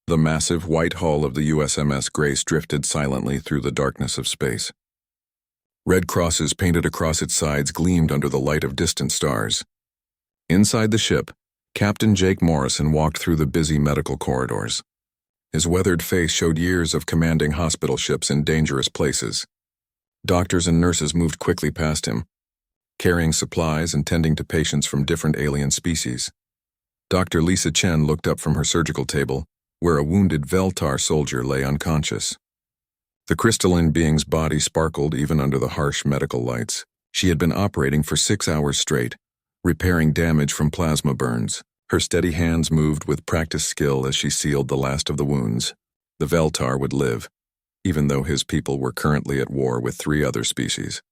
The massive white hull of the USMS Grace drifted silently through the darkness of space. Red crosses painted across its sides gleamed under the light of distant stars. Inside the ship, Captain Jake Morrison walked through the busy medical corridors. His weathered face showed years of commanding hospital ships in dangerous places. Doctors and nurses moved quickly past him, carrying supplies and tending to patients from different alien species. Dr. Lisa Chen looked up from her surgical table, where a wounded Veltar soldier lay unconscious. The crystalline being's body sparkled even under the harsh medical lights. She had been operating for 6 hours straight, repairing damage from plasma burns. Her steady hands moved with practiced skill as she sealed the last of the wounds. The Veltar would live, even though his people were currently at war with 3 other species.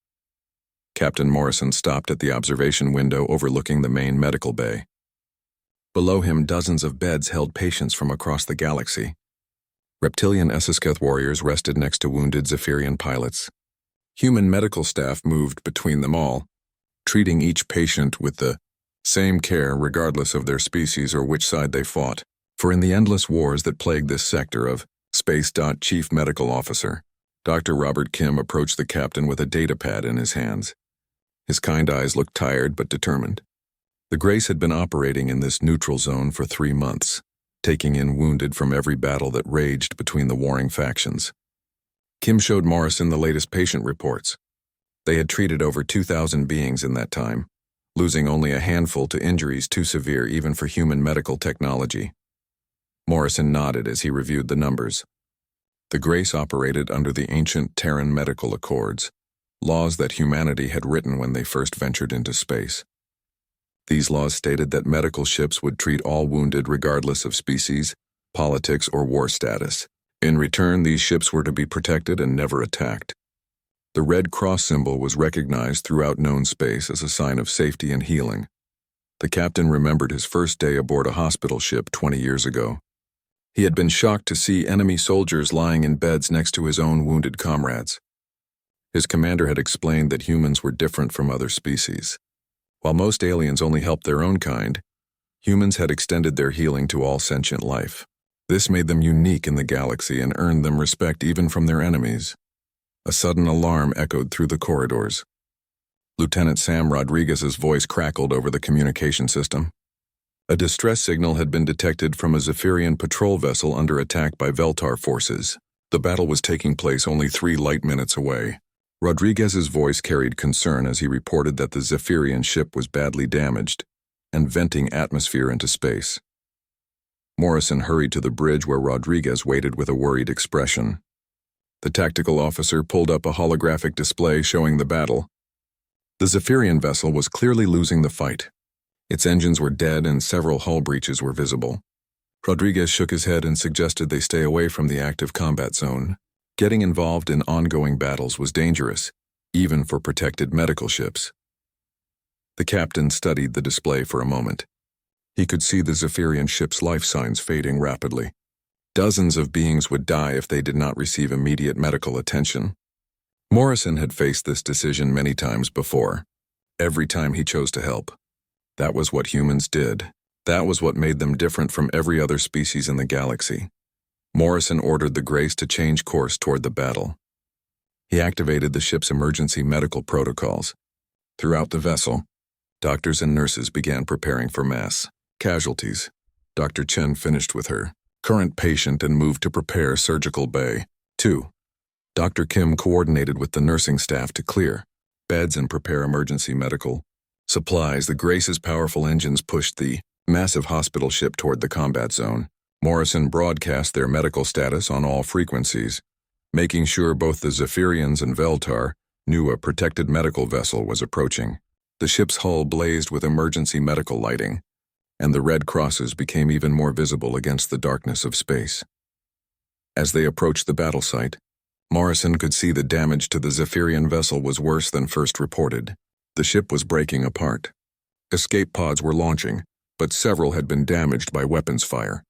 Captain Morrison stopped at the observation window overlooking the main medical bay. Below him, dozens of beds held patients from across the galaxy. Reptilian Essketh warriors rested next to wounded Zephyrian pilots. Human medical staff moved between them all, treating each patient with the same care regardless of their species or which side they fought. For in the endless wars that plagued this sector of Space. Chief Medical Officer, Dr. Robert Kim approached the captain with a datapad in his hands. His kind eyes looked tired but determined. The Grace had been operating in this neutral zone for 3 months, taking in wounded from every battle that raged between the warring factions. Kim showed Morrison the latest patient reports. They had treated over 2,000 beings in that time, losing only a handful to injuries too severe even for human medical technology. Morrison nodded as he reviewed the numbers. The Grace operated under the ancient Terran medical accords, laws that humanity had written when they first ventured into space. These laws stated that medical ships would treat all wounded regardless of species, politics, or war status. In return, these ships were to be protected and never attacked. The Red Cross symbol was recognized throughout known space as a sign of safety and healing. The captain remembered his first day aboard a hospital ship 20 years ago. He had been shocked to see enemy soldiers lying in beds next to his own wounded comrades. His commander had explained that humans were different from other species. While most aliens only helped their own kind, humans had extended their healing to all sentient life. This made them unique in the galaxy and earned them respect even from their enemies. A sudden alarm echoed through the corridors. Lieutenant Sam Rodriguez's voice crackled over the communication system. A distress signal had been detected from a Zephyrian patrol vessel under attack by Veltar forces. The battle was taking place only 3 light minutes away. Rodriguez's voice carried concern as he reported that the Zephyrian ship was badly damaged and venting atmosphere into space. Morrison hurried to the bridge where Rodriguez waited with a worried expression. The tactical officer pulled up a holographic display showing the battle. The Zephyrian vessel was clearly losing the fight. Its engines were dead and several hull breaches were visible. Rodriguez shook his head and suggested they stay away from the active combat zone. Getting involved in ongoing battles was dangerous, even for protected medical ships. The captain studied the display for a moment. He could see the Zephyrian ship's life signs fading rapidly. Dozens of beings would die if they did not receive immediate medical attention. Morrison had faced this decision many times before. Every time he chose to help. That was what humans did. That was what made them different from every other species in the galaxy. Morrison ordered the Grace to change course toward the battle. He activated the ship's emergency medical protocols. Throughout the vessel, doctors and nurses began preparing for mass casualties. Dr. Chen finished with her current patient and moved to prepare surgical bay 2. Dr. Kim coordinated with the nursing staff to clear beds and prepare emergency medical supplies. The Grace's powerful engines pushed the massive hospital ship toward the combat zone. Morrison broadcast their medical status on all frequencies, making sure both the Zephyrians and Veltar knew a protected medical vessel was approaching. The ship's hull blazed with emergency medical lighting, and the red crosses became even more visible against the darkness of space. As they approached the battle site, Morrison could see the damage to the Zephyrian vessel was worse than first reported. The ship was breaking apart. Escape pods were launching, but several had been damaged by weapons fire.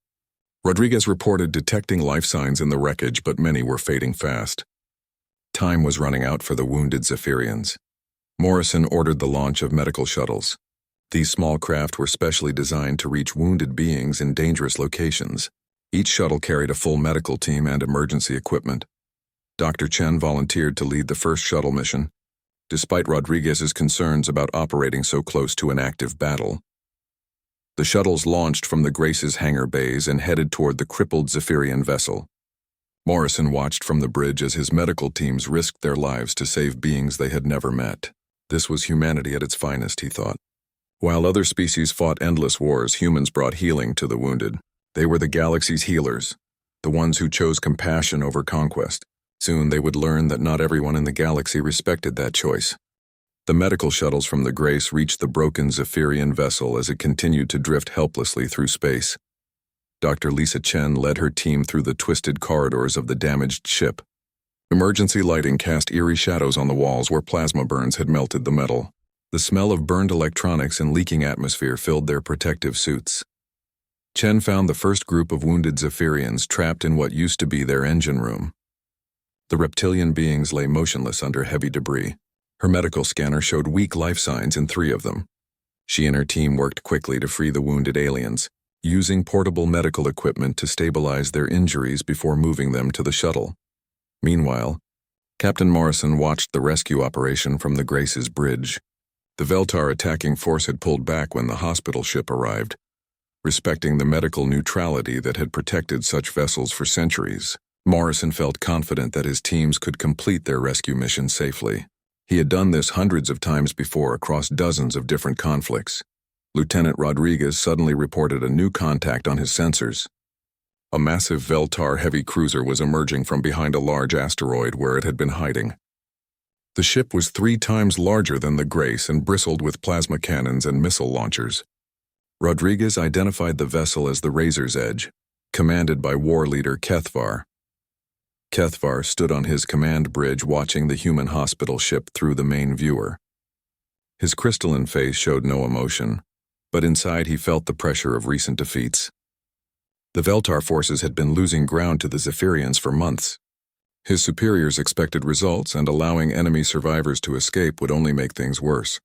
Rodriguez reported detecting life signs in the wreckage, but many were fading fast. Time was running out for the wounded Zephyrians. Morrison ordered the launch of medical shuttles. These small craft were specially designed to reach wounded beings in dangerous locations. Each shuttle carried a full medical team and emergency equipment. Dr. Chen volunteered to lead the first shuttle mission, despite Rodriguez's concerns about operating so close to an active battle. The shuttles launched from the Grace's hangar bays and headed toward the crippled Zephyrian vessel. Morrison watched from the bridge as his medical teams risked their lives to save beings they had never met. This was humanity at its finest, he thought. While other species fought endless wars, humans brought healing to the wounded. They were the galaxy's healers, the ones who chose compassion over conquest. Soon they would learn that not everyone in the galaxy respected that choice. The medical shuttles from the Grace reached the broken Zephyrian vessel as it continued to drift helplessly through space. Dr. Lisa Chen led her team through the twisted corridors of the damaged ship. Emergency lighting cast eerie shadows on the walls where plasma burns had melted the metal. The smell of burned electronics and leaking atmosphere filled their protective suits. Chen found the first group of wounded Zephyrians trapped in what used to be their engine room. The reptilian beings lay motionless under heavy debris. Her medical scanner showed weak life signs in 3 of them. She and her team worked quickly to free the wounded aliens, using portable medical equipment to stabilize their injuries before moving them to the shuttle. Meanwhile, Captain Morrison watched the rescue operation from the Grace's bridge. The Veltar attacking force had pulled back when the hospital ship arrived, respecting the medical neutrality that had protected such vessels for centuries. Morrison felt confident that his teams could complete their rescue mission safely. He had done this hundreds of times before across dozens of different conflicts. Lieutenant Rodriguez suddenly reported a new contact on his sensors. A massive Veltar heavy cruiser was emerging from behind a large asteroid where it had been hiding. The ship was 3 times larger than the Grace and bristled with plasma cannons and missile launchers. Rodriguez identified the vessel as the Razor's Edge, commanded by war leader Kethvar. Kethvar stood on his command bridge watching the human hospital ship through the main viewer. His crystalline face showed no emotion, but inside he felt the pressure of recent defeats. The Veltar forces had been losing ground to the Zephyrians for months. His superiors expected results, and allowing enemy survivors to escape would only make things worse.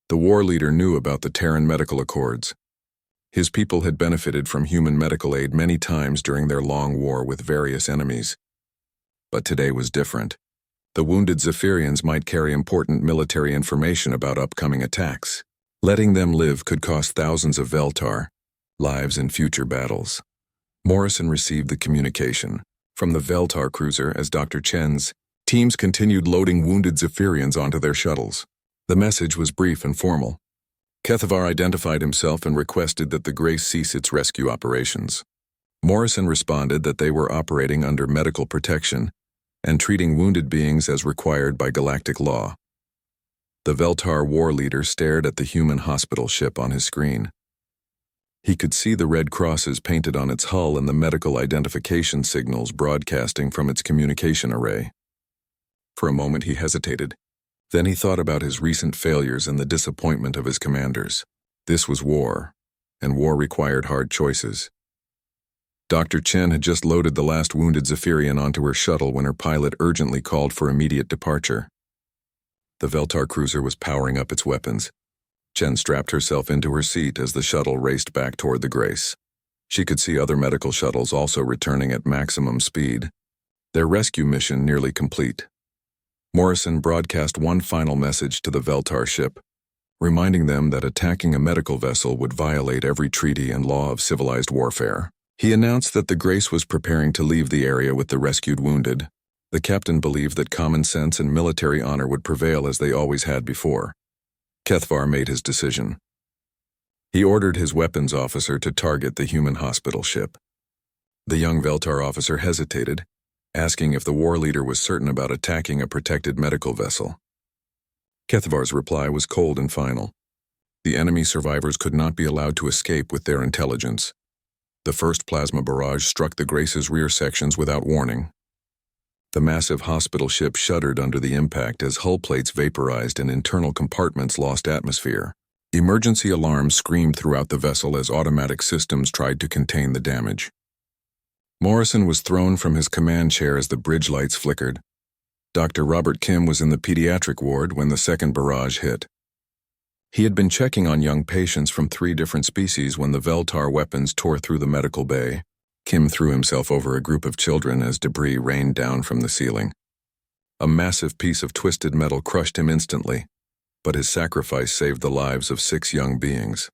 The war leader knew about the Terran medical accords. His people had benefited from human medical aid many times during their long war with various enemies. But today was different. The wounded Zephyrians might carry important military information about upcoming attacks. Letting them live could cost thousands of Veltar, lives in future battles. Morrison received the communication from the Veltar cruiser as Dr. Chen's teams continued loading wounded Zephyrians onto their shuttles. The message was brief and formal. Kethvar identified himself and requested that the Grace cease its rescue operations. Morrison responded that they were operating under medical protection and treating wounded beings as required by galactic law. The Veltar war leader stared at the human hospital ship on his screen. He could see the red crosses painted on its hull and the medical identification signals broadcasting from its communication array. For a moment he hesitated. Then he thought about his recent failures and the disappointment of his commanders. This was war, and war required hard choices. Dr. Chen had just loaded the last wounded Zephyrian onto her shuttle when her pilot urgently called for immediate departure. The Veltar cruiser was powering up its weapons. Chen strapped herself into her seat as the shuttle raced back toward the Grace. She could see other medical shuttles also returning at maximum speed, their rescue mission nearly complete. Morrison broadcast one final message to the Veltar ship, reminding them that attacking a medical vessel would violate every treaty and law of civilized warfare. He announced that the Grace was preparing to leave the area with the rescued wounded. The captain believed that common sense and military honor would prevail as they always had before. Kethvar made his decision. He ordered his weapons officer to target the human hospital ship. The young Veltar officer hesitated, asking if the war leader was certain about attacking a protected medical vessel. Kethvar's reply was cold and final. The enemy survivors could not be allowed to escape with their intelligence. The first plasma barrage struck the Grace's rear sections without warning. The massive hospital ship shuddered under the impact as hull plates vaporized and internal compartments lost atmosphere. Emergency alarms screamed throughout the vessel as automatic systems tried to contain the damage. Morrison was thrown from his command chair as the bridge lights flickered. Dr. Robert Kim was in the pediatric ward when the second barrage hit. He had been checking on young patients from 3 different species when the Veltar weapons tore through the medical bay. Kim threw himself over a group of children as debris rained down from the ceiling. A massive piece of twisted metal crushed him instantly, but his sacrifice saved the lives of 6 young beings.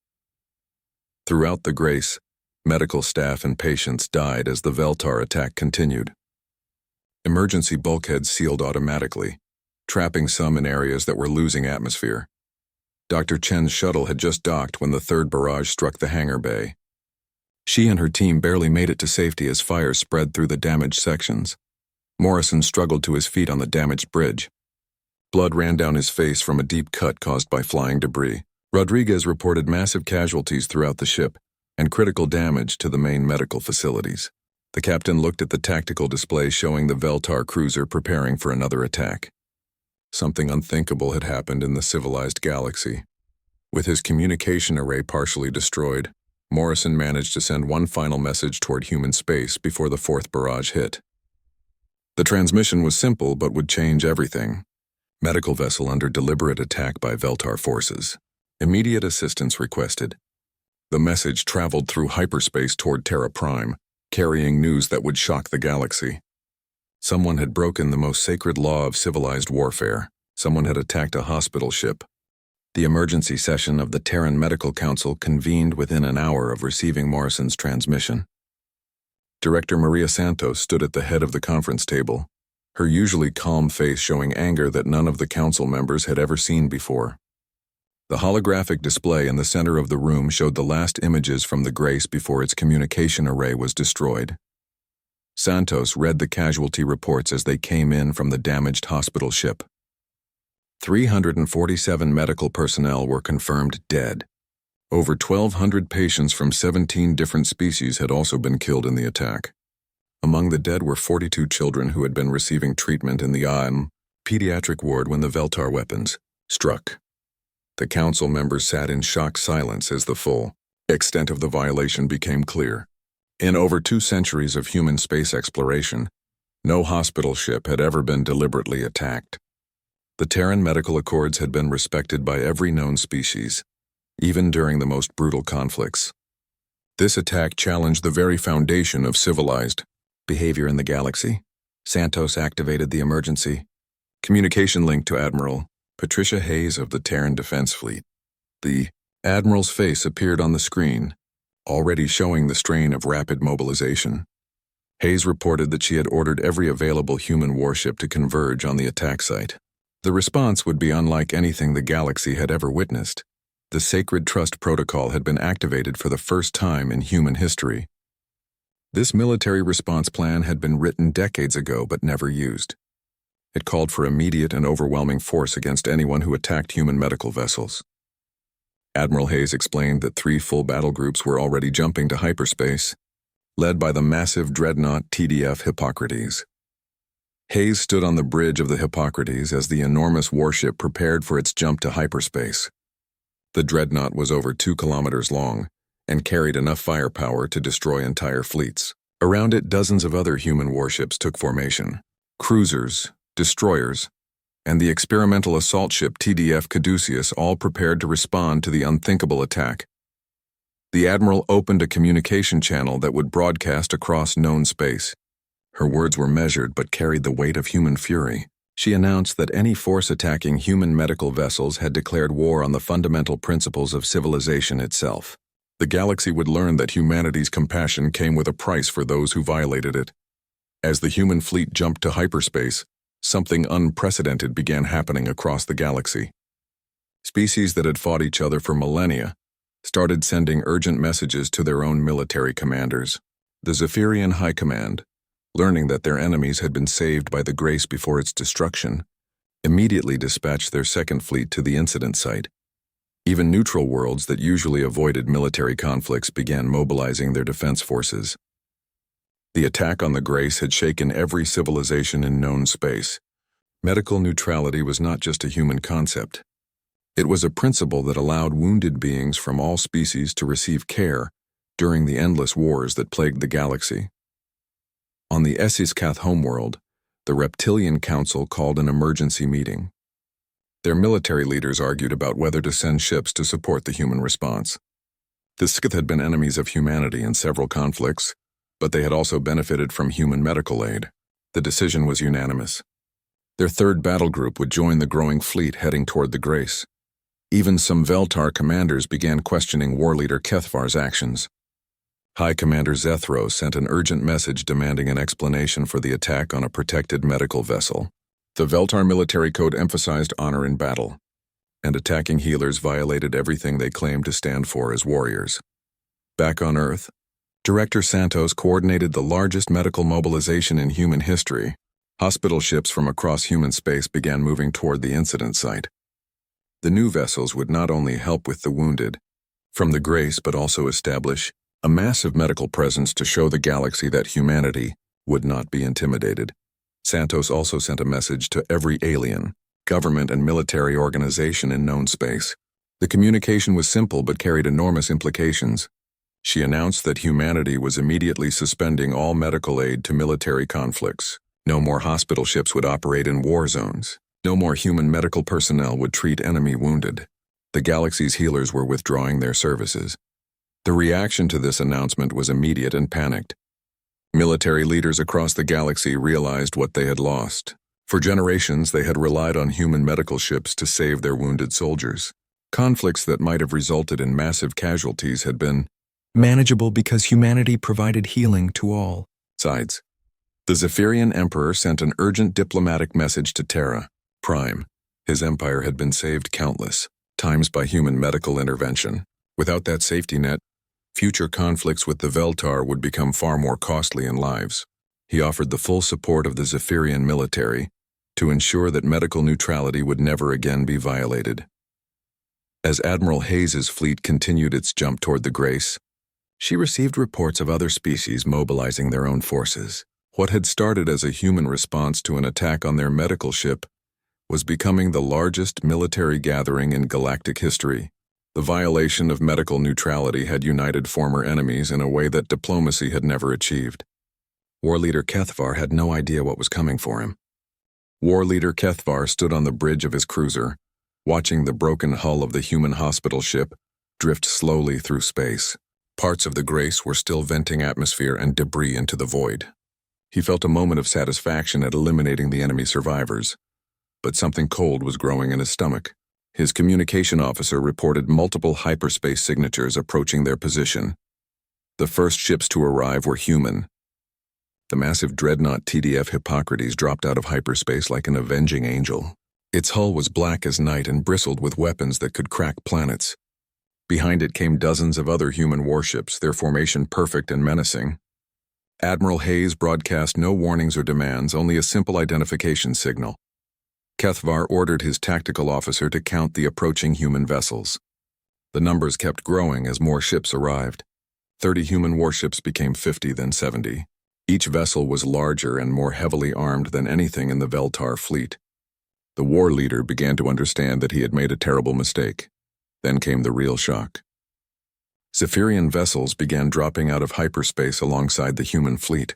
Throughout the Grace, medical staff and patients died as the Veltar attack continued. Emergency bulkheads sealed automatically, trapping some in areas that were losing atmosphere. Dr. Chen's shuttle had just docked when the 3rd barrage struck the hangar bay. She and her team barely made it to safety as fires spread through the damaged sections. Morrison struggled to his feet on the damaged bridge. Blood ran down his face from a deep cut caused by flying debris. Rodriguez reported massive casualties throughout the ship and critical damage to the main medical facilities. The captain looked at the tactical display showing the Veltar cruiser preparing for another attack. Something unthinkable had happened in the civilized galaxy. With his communication array partially destroyed, Morrison managed to send one final message toward human space before the 4th barrage hit. The transmission was simple but would change everything. Medical vessel under deliberate attack by Veltar forces. Immediate assistance requested. The message traveled through hyperspace toward Terra Prime, carrying news that would shock the galaxy. Someone had broken the most sacred law of civilized warfare. Someone had attacked a hospital ship. The emergency session of the Terran Medical Council convened within an hour of receiving Morrison's transmission. Director Maria Santos stood at the head of the conference table, her usually calm face showing anger that none of the council members had ever seen before. The holographic display in the center of the room showed the last images from the Grace before its communication array was destroyed. Santos read the casualty reports as they came in from the damaged hospital ship. 347 medical personnel were confirmed dead. Over 1,200 patients from 17 different species had also been killed in the attack. Among the dead were 42 children who had been receiving treatment in the pediatric ward when the Veltar weapons struck. The council members sat in shocked silence as the full extent of the violation became clear. In over 2 centuries of human space exploration, no hospital ship had ever been deliberately attacked. The Terran medical accords had been respected by every known species, even during the most brutal conflicts. This attack challenged the very foundation of civilized behavior in the galaxy. Santos activated the emergency communication link to Admiral Patricia Hayes of the Terran Defense Fleet. The Admiral's face appeared on the screen, already showing the strain of rapid mobilization. Hayes reported that she had ordered every available human warship to converge on the attack site. The response would be unlike anything the galaxy had ever witnessed. The Sacred Trust Protocol had been activated for the first time in human history. This military response plan had been written decades ago but never used. It called for immediate and overwhelming force against anyone who attacked human medical vessels. Admiral Hayes explained that 3 full battle groups were already jumping to hyperspace, led by the massive dreadnought TDF Hippocrates. Hayes stood on the bridge of the Hippocrates as the enormous warship prepared for its jump to hyperspace. The dreadnought was over 2 kilometers long and carried enough firepower to destroy entire fleets. Around it, dozens of other human warships took formation. Cruisers, destroyers, and the experimental assault ship TDF Caduceus all prepared to respond to the unthinkable attack. The Admiral opened a communication channel that would broadcast across known space. Her words were measured but carried the weight of human fury. She announced that any force attacking human medical vessels had declared war on the fundamental principles of civilization itself. The galaxy would learn that humanity's compassion came with a price for those who violated it. As the human fleet jumped to hyperspace, something unprecedented began happening across the galaxy. Species that had fought each other for millennia started sending urgent messages to their own military commanders. The Zephyrian High Command, learning that their enemies had been saved by the Grace before its destruction, immediately dispatched their second fleet to the incident site. Even neutral worlds that usually avoided military conflicts began mobilizing their defense forces. The attack on the Grace had shaken every civilization in known space. Medical neutrality was not just a human concept. It was a principle that allowed wounded beings from all species to receive care during the endless wars that plagued the galaxy. On the Esiscath homeworld, the Reptilian Council called an emergency meeting. Their military leaders argued about whether to send ships to support the human response. The Scyth had been enemies of humanity in several conflicts, but they had also benefited from human medical aid. The decision was unanimous. Their third battle group would join the growing fleet heading toward the Grace. Even some Veltar commanders began questioning war leader Kethvar's actions. High Commander Zethro sent an urgent message demanding an explanation for the attack on a protected medical vessel. The Veltar military code emphasized honor in battle, and attacking healers violated everything they claimed to stand for as warriors. Back on Earth, Director Santos coordinated the largest medical mobilization in human history. Hospital ships from across human space began moving toward the incident site. The new vessels would not only help with the wounded from the Grace, but also establish a massive medical presence to show the galaxy that humanity would not be intimidated. Santos also sent a message to every alien, government, and military organization in known space. The communication was simple but carried enormous implications. She announced that humanity was immediately suspending all medical aid to military conflicts. No more hospital ships would operate in war zones. No more human medical personnel would treat enemy wounded. The galaxy's healers were withdrawing their services. The reaction to this announcement was immediate and panicked. Military leaders across the galaxy realized what they had lost. For generations, they had relied on human medical ships to save their wounded soldiers. Conflicts that might have resulted in massive casualties had been manageable because humanity provided healing to all sides. The Zephyrian Emperor sent an urgent diplomatic message to Terra Prime. His empire had been saved countless times by human medical intervention. Without that safety net, future conflicts with the Veltar would become far more costly in lives. He offered the full support of the Zephyrian military to ensure that medical neutrality would never again be violated. As Admiral Hayes's fleet continued its jump toward the Grace, she received reports of other species mobilizing their own forces. What had started as a human response to an attack on their medical ship was becoming the largest military gathering in galactic history. The violation of medical neutrality had united former enemies in a way that diplomacy had never achieved. War leader Kethvar had no idea what was coming for him. War leader Kethvar stood on the bridge of his cruiser, watching the broken hull of the human hospital ship drift slowly through space. Parts of the Grace were still venting atmosphere and debris into the void. He felt a moment of satisfaction at eliminating the enemy survivors, but something cold was growing in his stomach. His communication officer reported multiple hyperspace signatures approaching their position. The first ships to arrive were human. The massive dreadnought TDF Hippocrates dropped out of hyperspace like an avenging angel. Its hull was black as night and bristled with weapons that could crack planets. Behind it came dozens of other human warships, their formation perfect and menacing. Admiral Hayes broadcast no warnings or demands, only a simple identification signal. Kethvar ordered his tactical officer to count the approaching human vessels. The numbers kept growing as more ships arrived. 30 human warships became 50, then 70. Each vessel was larger and more heavily armed than anything in the Veltar fleet. The war leader began to understand that he had made a terrible mistake. Then came the real shock. Zephyrian vessels began dropping out of hyperspace alongside the human fleet.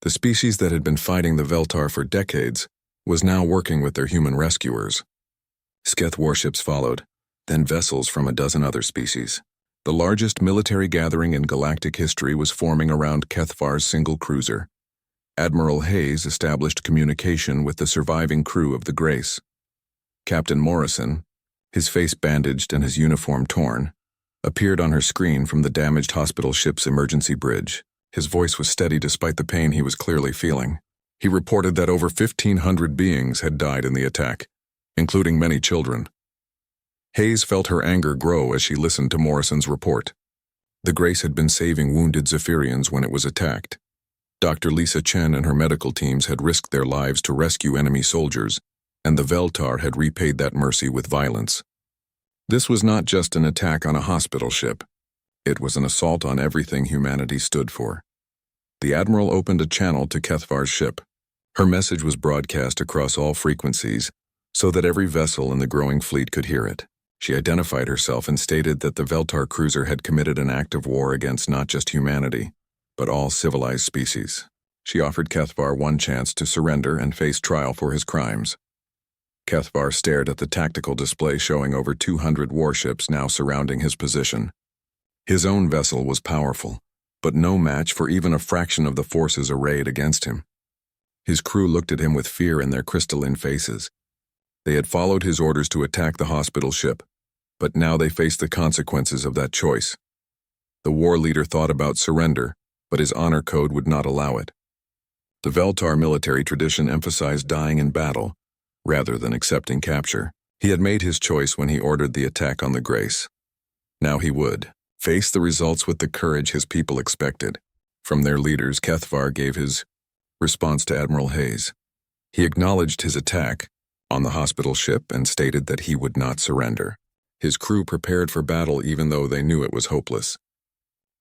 The species that had been fighting the Veltar for decades was now working with their human rescuers. Sketh warships followed, then vessels from a dozen other species. The largest military gathering in galactic history was forming around Kethvar's single cruiser. Admiral Hayes established communication with the surviving crew of the Grace. Captain Morrison, his face bandaged and his uniform torn, appeared on her screen from the damaged hospital ship's emergency bridge. His voice was steady despite the pain he was clearly feeling. He reported that over 1,500 beings had died in the attack, including many children. Hayes felt her anger grow as she listened to Morrison's report. The Grace had been saving wounded Zephyrians when it was attacked. Dr. Lisa Chen and her medical teams had risked their lives to rescue enemy soldiers, and the Veltar had repaid that mercy with violence. This was not just an attack on a hospital ship. It was an assault on everything humanity stood for. The Admiral opened a channel to Kethvar's ship. Her message was broadcast across all frequencies so that every vessel in the growing fleet could hear it. She identified herself and stated that the Veltar cruiser had committed an act of war against not just humanity, but all civilized species. She offered Kethvar one chance to surrender and face trial for his crimes. Kethvar stared at the tactical display showing over 200 warships now surrounding his position. His own vessel was powerful, but no match for even a fraction of the forces arrayed against him. His crew looked at him with fear in their crystalline faces. They had followed his orders to attack the hospital ship, but now they faced the consequences of that choice. The war leader thought about surrender, but his honor code would not allow it. The Veltar military tradition emphasized dying in battle, rather than accepting capture. He had made his choice when he ordered the attack on the Grace. Now he would face the results with the courage his people expected. From their leaders, Kethvar gave his response to Admiral Hayes. He acknowledged his attack on the hospital ship and stated that he would not surrender. His crew prepared for battle even though they knew it was hopeless.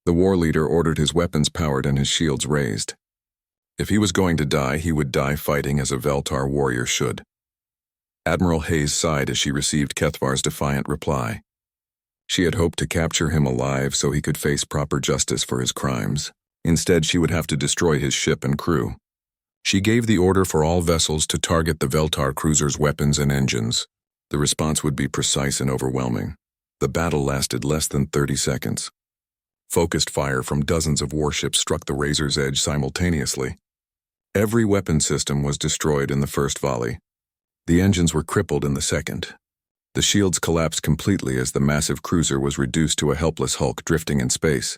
The war leader ordered his weapons powered and his shields raised. If he was going to die, he would die fighting as a Veltar warrior should. Admiral Hayes sighed as she received Kethvar's defiant reply. She had hoped to capture him alive so he could face proper justice for his crimes. Instead, she would have to destroy his ship and crew. She gave the order for all vessels to target the Veltar cruiser's weapons and engines. The response would be precise and overwhelming. The battle lasted less than 30 seconds. Focused fire from dozens of warships struck the Razor's Edge simultaneously. Every weapon system was destroyed in the first volley. The engines were crippled in the second. The shields collapsed completely as the massive cruiser was reduced to a helpless hulk drifting in space.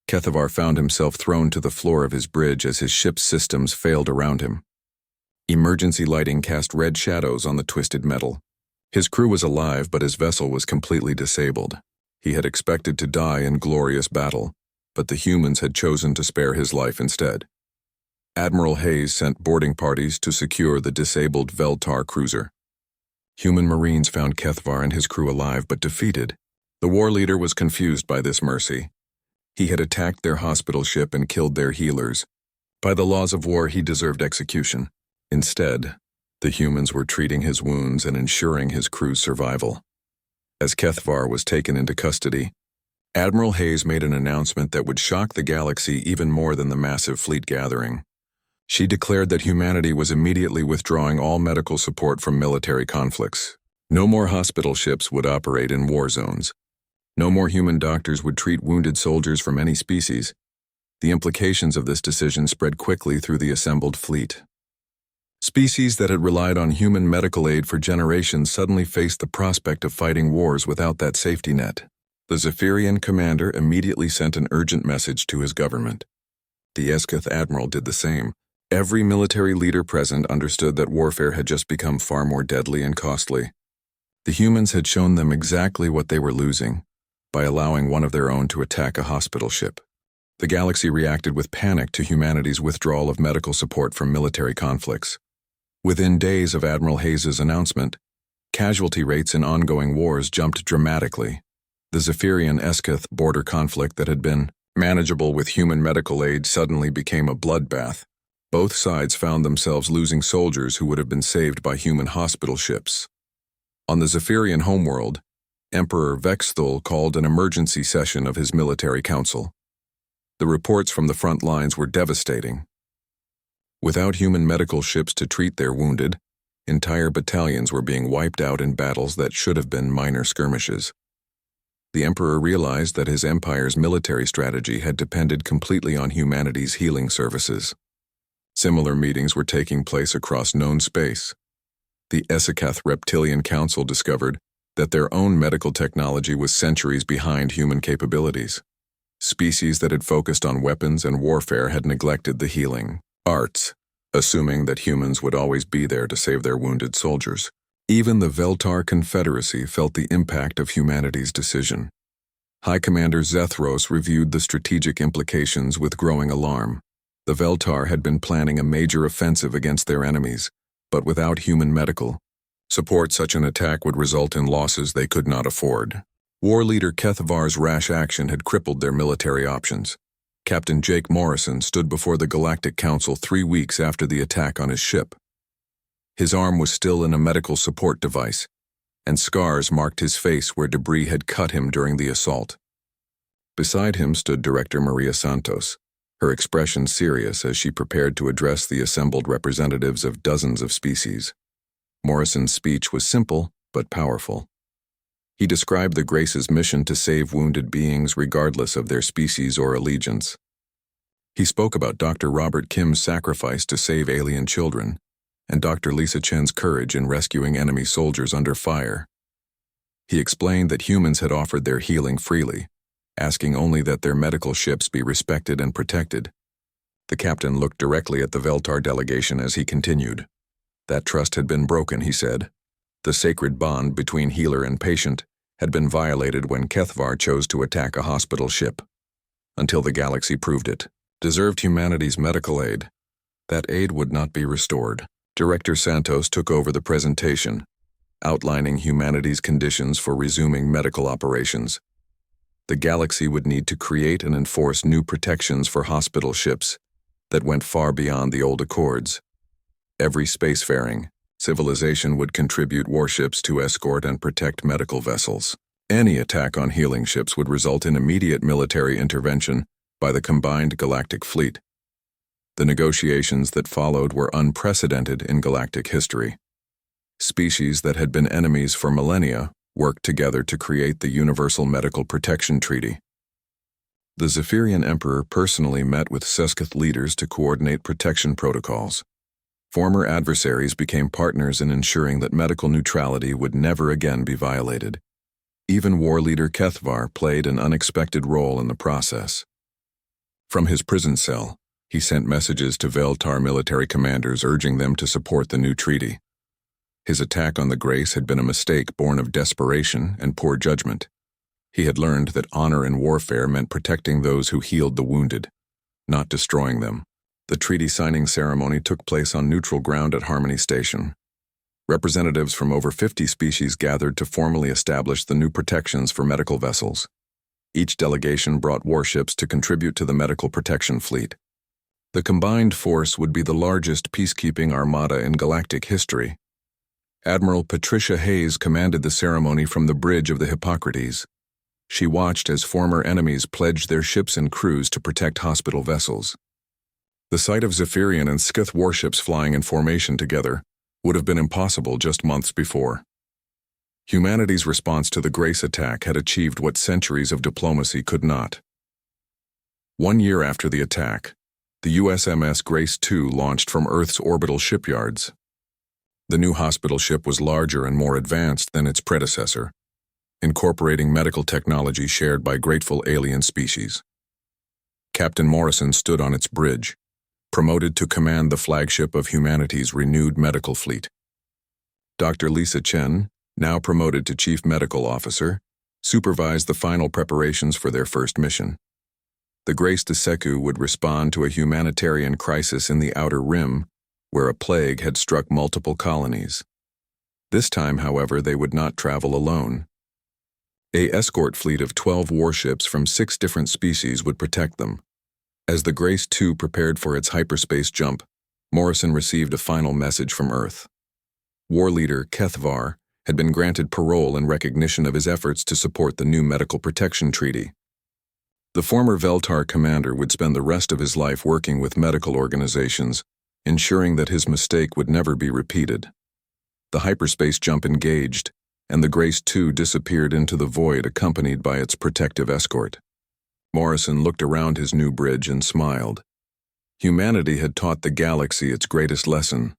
Kethvar found himself thrown to the floor of his bridge as his ship's systems failed around him. Emergency lighting cast red shadows on the twisted metal. His crew was alive, but his vessel was completely disabled. He had expected to die in glorious battle, but the humans had chosen to spare his life instead. Admiral Hayes sent boarding parties to secure the disabled Veltar cruiser. Human Marines found Kethvar and his crew alive but defeated. The war leader was confused by this mercy. He had attacked their hospital ship and killed their healers. By the laws of war, he deserved execution. Instead, the humans were treating his wounds and ensuring his crew's survival. As Kethvar was taken into custody, Admiral Hayes made an announcement that would shock the galaxy even more than the massive fleet gathering. She declared that humanity was immediately withdrawing all medical support from military conflicts. No more hospital ships would operate in war zones. No more human doctors would treat wounded soldiers from any species. The implications of this decision spread quickly through the assembled fleet. Species that had relied on human medical aid for generations suddenly faced the prospect of fighting wars without that safety net. The Zephyrian commander immediately sent an urgent message to his government. The Esketh admiral did the same. Every military leader present understood that warfare had just become far more deadly and costly. The humans had shown them exactly what they were losing by allowing one of their own to attack a hospital ship. The galaxy reacted with panic to humanity's withdrawal of medical support from military conflicts. Within days of Admiral Hayes' announcement, casualty rates in ongoing wars jumped dramatically. The Zephyrian-Esketh border conflict that had been manageable with human medical aid suddenly became a bloodbath. Both sides found themselves losing soldiers who would have been saved by human hospital ships. On the Zephyrian homeworld, Emperor Vexthul called an emergency session of his military council. The reports from the front lines were devastating. Without human medical ships to treat their wounded, entire battalions were being wiped out in battles that should have been minor skirmishes. The Emperor realized that his empire's military strategy had depended completely on humanity's healing services. Similar meetings were taking place across known space. The Esikath Reptilian Council discovered that their own medical technology was centuries behind human capabilities. Species that had focused on weapons and warfare had neglected the healing arts, assuming that humans would always be there to save their wounded soldiers. Even the Veltar Confederacy felt the impact of humanity's decision. High Commander Zethros reviewed the strategic implications with growing alarm. The Veltar had been planning a major offensive against their enemies, but without human medical support, such an attack would result in losses they could not afford. War leader Kethvar's rash action had crippled their military options. Captain Jake Morrison stood before the Galactic Council 3 weeks after the attack on his ship. His arm was still in a medical support device, and scars marked his face where debris had cut him during the assault. Beside him stood Director Maria Santos, her expression serious as she prepared to address the assembled representatives of dozens of species. Morrison's speech was simple but powerful. He described the Grace's mission to save wounded beings regardless of their species or allegiance. He spoke about Dr. Robert Kim's sacrifice to save alien children, and Dr. Lisa Chen's courage in rescuing enemy soldiers under fire. He explained that humans had offered their healing freely, asking only that their medical ships be respected and protected. The captain looked directly at the Veltar delegation as he continued. That trust had been broken, he said. The sacred bond between healer and patient had been violated when Kethvar chose to attack a hospital ship. Until the galaxy proved it, deserved humanity's medical aid. That aid would not be restored. Director Santos took over the presentation, outlining humanity's conditions for resuming medical operations. The galaxy would need to create and enforce new protections for hospital ships that went far beyond the old accords. Every spacefaring civilization would contribute warships to escort and protect medical vessels. Any attack on healing ships would result in immediate military intervention by the combined galactic fleet. The negotiations that followed were unprecedented in galactic history. Species that had been enemies for millennia worked together to create the Universal Medical Protection Treaty. The Zephyrian Emperor personally met with Sesketh leaders to coordinate protection protocols. Former adversaries became partners in ensuring that medical neutrality would never again be violated. Even war leader Kethvar played an unexpected role in the process. From his prison cell, he sent messages to Veltar military commanders urging them to support the new treaty. His attack on the Grace had been a mistake born of desperation and poor judgment. He had learned that honor in warfare meant protecting those who healed the wounded, not destroying them. The treaty signing ceremony took place on neutral ground at Harmony Station. Representatives from over 50 species gathered to formally establish the new protections for medical vessels. Each delegation brought warships to contribute to the medical protection fleet. The combined force would be the largest peacekeeping armada in galactic history. Admiral Patricia Hayes commanded the ceremony from the bridge of the Hippocrates. She watched as former enemies pledged their ships and crews to protect hospital vessels. The sight of Zephyrian and Skith warships flying in formation together would have been impossible just months before. Humanity's response to the Grace attack had achieved what centuries of diplomacy could not. 1 year after the attack, the USMS Grace II launched from Earth's orbital shipyards. The new hospital ship was larger and more advanced than its predecessor, incorporating medical technology shared by grateful alien species. Captain Morrison stood on its bridge, promoted to command the flagship of humanity's renewed medical fleet. Dr. Lisa Chen, now promoted to Chief Medical Officer, supervised the final preparations for their first mission. The Grace de Seku would respond to a humanitarian crisis in the Outer Rim, where a plague had struck multiple colonies. This time, however, they would not travel alone. An escort fleet of 12 warships from 6 different species would protect them. As the Grace II prepared for its hyperspace jump, Morrison received a final message from Earth. War leader Kethvar had been granted parole in recognition of his efforts to support the new Medical Protection Treaty. The former Veltar commander would spend the rest of his life working with medical organizations, ensuring that his mistake would never be repeated. The hyperspace jump engaged, and the Grace II disappeared into the void accompanied by its protective escort. Morrison looked around his new bridge and smiled. Humanity had taught the galaxy its greatest lesson.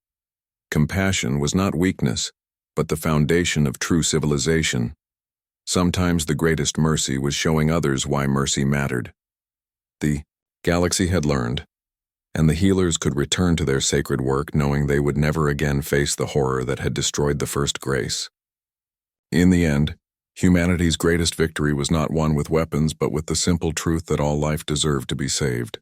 Compassion was not weakness, but the foundation of true civilization. Sometimes the greatest mercy was showing others why mercy mattered. The galaxy had learned, and the healers could return to their sacred work knowing they would never again face the horror that had destroyed the first Grace. In the end, humanity's greatest victory was not won with weapons but with the simple truth that all life deserved to be saved.